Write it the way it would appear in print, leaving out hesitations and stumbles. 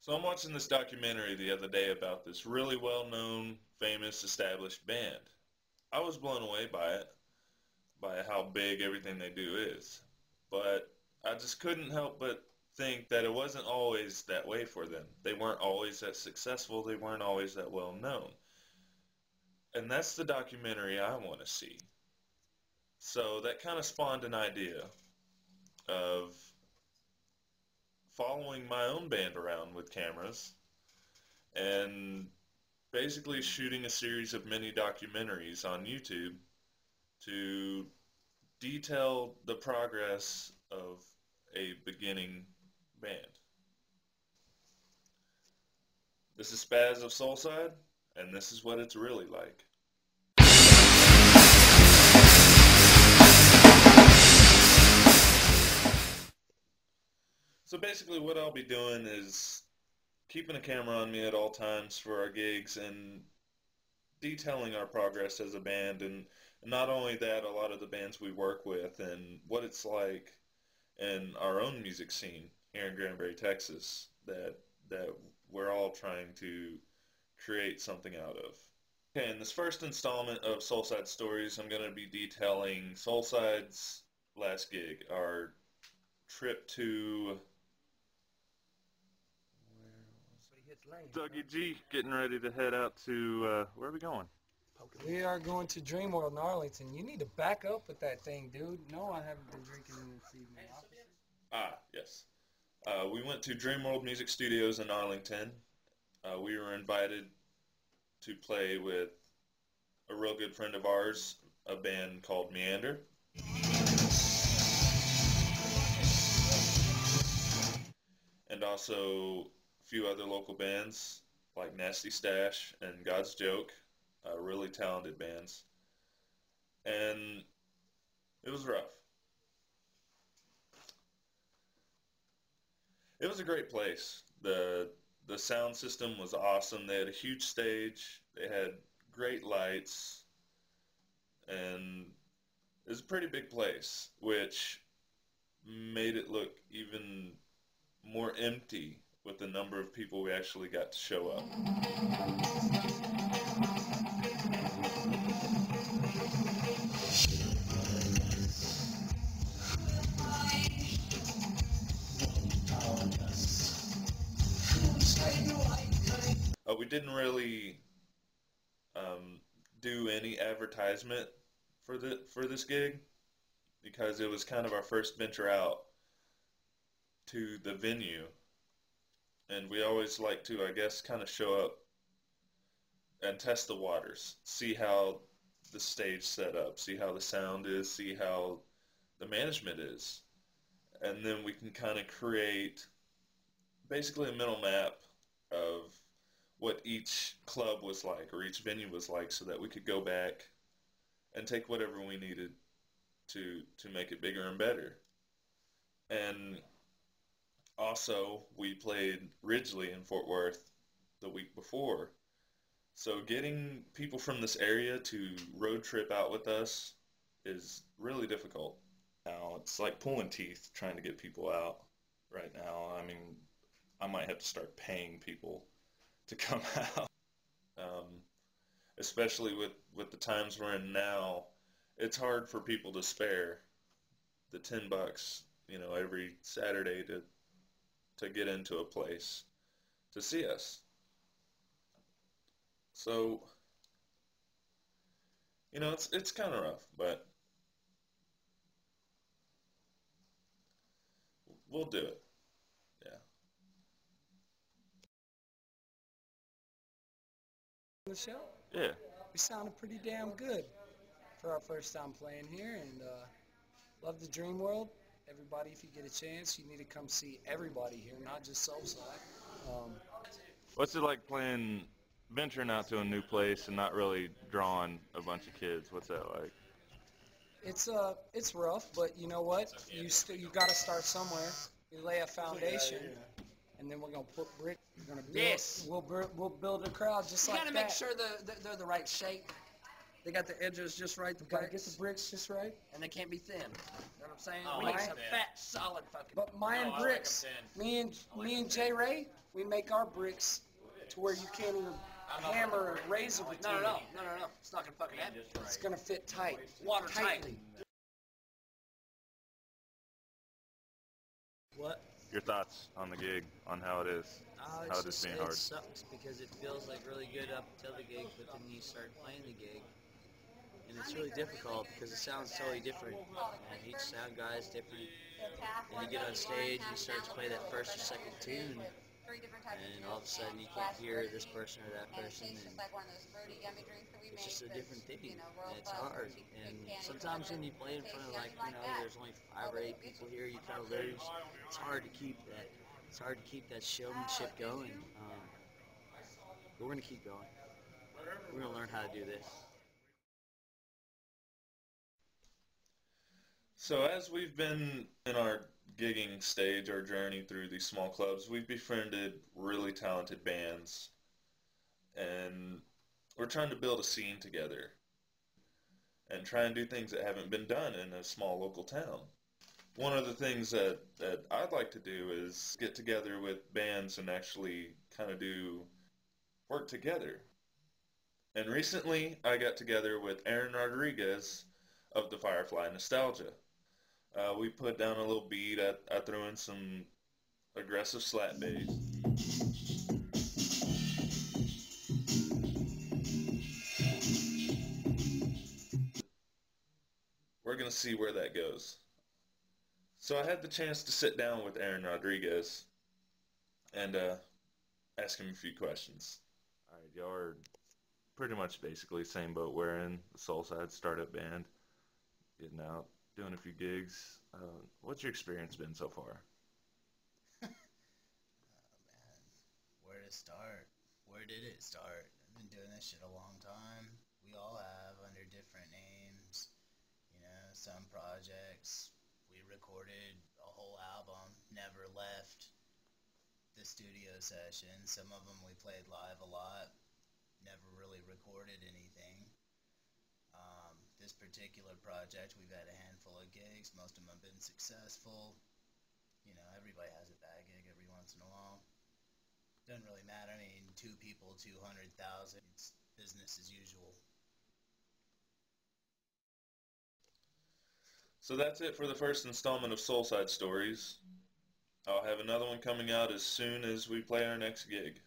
So I'm watching this documentary the other day about this really well-known, famous, established band. I was blown away by how big everything they do is. But I just couldn't help but think that it wasn't always that way for them. They weren't always that successful. They weren't always that well known. And that's the documentary I want to see. So that kind of spawned an idea of following my own band around with cameras and basically shooting a series of mini documentaries on YouTube to detail the progress of a beginning band. This is Spaz of Solcide, and this is what it's really like. So basically what I'll be doing is keeping a camera on me at all times for our gigs and detailing our progress as a band, and not only that, a lot of the bands we work with and what it's like in our own music scene here in Granbury, Texas, that we're all trying to create something out of. Okay, in this first installment of Solcide Stories, I'm going to be detailing Solcide's last gig, our trip to Dougie G, getting ready to head out to, where are we going? We are going to Dream World in Arlington. You need to back up with that thing, dude. No, I haven't been drinking this evening. Yes. We went to Dream World Music Studios in Arlington. We were invited to play with a real good friend of ours, a band called Meander. And also a few other local bands like Nasty Stash and God's Joke, really talented bands. And it was rough. It was a great place. The sound system was awesome. They had a huge stage. They had great lights. And it was a pretty big place, which made it look even more empty with the number of people we actually got to show up. We didn't really do any advertisement for this gig because it was kind of our first venture out to the venue, and we always like to, I guess, kind of show up and test the waters, see how the stage set up, see how the sound is, see how the management is, and then we can kind of create basically a mental map of what each club was like or each venue was like, so that we could go back and take whatever we needed to make it bigger and better. And also, we played Ridgely in Fort Worth the week before, so getting people from this area to road trip out with us is really difficult. Now it's like pulling teeth trying to get people out right now. I mean, I might have to start paying people to come out. Especially with the times we're in now, it's hard for people to spare the $10, every Saturday to get into a place to see us. So, it's kind of rough, but we'll do it. Yeah. The show? Yeah. We sounded pretty damn good for our first time playing here, and love the Dream World. Everybody, if you get a chance, you need to come see everybody here, not just Solcide. What's it like venturing out to a new place and not really drawing a bunch of kids? What's that like? It's rough, but you know what? You got to start somewhere. You lay a foundation, and then we're gonna put brick. We're gonna build. Yes. We'll build a crowd just like that. You gotta make sure they're the right shape. They got the edges just right. The Gotta bricks, get the bricks just right. and they can't be thin. You know what I'm saying? Oh, We I need like some thin. fat, solid fucking. But mine No, I like bricks. them thin. Me and Jay Ray, We make our bricks to where you can't even hammer a razor between No, no, them. no, no, no, no. It's not gonna fucking happen. It's gonna fit tight, Watertight. tightly. What? Your thoughts on the gig, on how it is, how it is being hard. It sucks because it feels like really good up until the gig, but then you start playing the gig, and it's really difficult because it sounds totally different, and each sound guy is different. And you get on stage, you start to play that first or second tune, and all of a sudden you can't hear this person or that person, and it's just a different thing, and it's hard. And sometimes when you play in front of, like, there's only 5 or 8 people here, you kind of lose. It's hard to keep that. It's hard to keep that showmanship going. But we're gonna keep going. We're gonna learn how to do this. So as we've been in our gigging stage, our journey through these small clubs, we've befriended really talented bands, and we're trying to build a scene together and try and do things that haven't been done in a small local town. One of the things that I'd like to do is get together with bands and actually kind of do work together. And recently I got together with Aaron Rodriguez of the Firefly Nostalgia. We put down a little beat. I threw in some aggressive slap bass. We're going to see where that goes. So I had the chance to sit down with Aaron Rodriguez and ask him a few questions. All right, y'all are pretty much basically same boat we're in, the Solcide startup band, getting out, doing a few gigs. What's your experience been so far? Man, where to start? Where did it start? I've been doing this shit a long time. We all have, under different names. Some projects, we recorded a whole album, never left the studio session. Some of them we played live a lot, never really recorded anything. This particular project, we've had a handful of gigs. Most of them have been successful. Everybody has a bad gig every once in a while. Doesn't really matter. I mean, 2 people, 200,000. It's business as usual. So that's it for the first installment of Solcide Stories. I'll have another one coming out as soon as we play our next gig.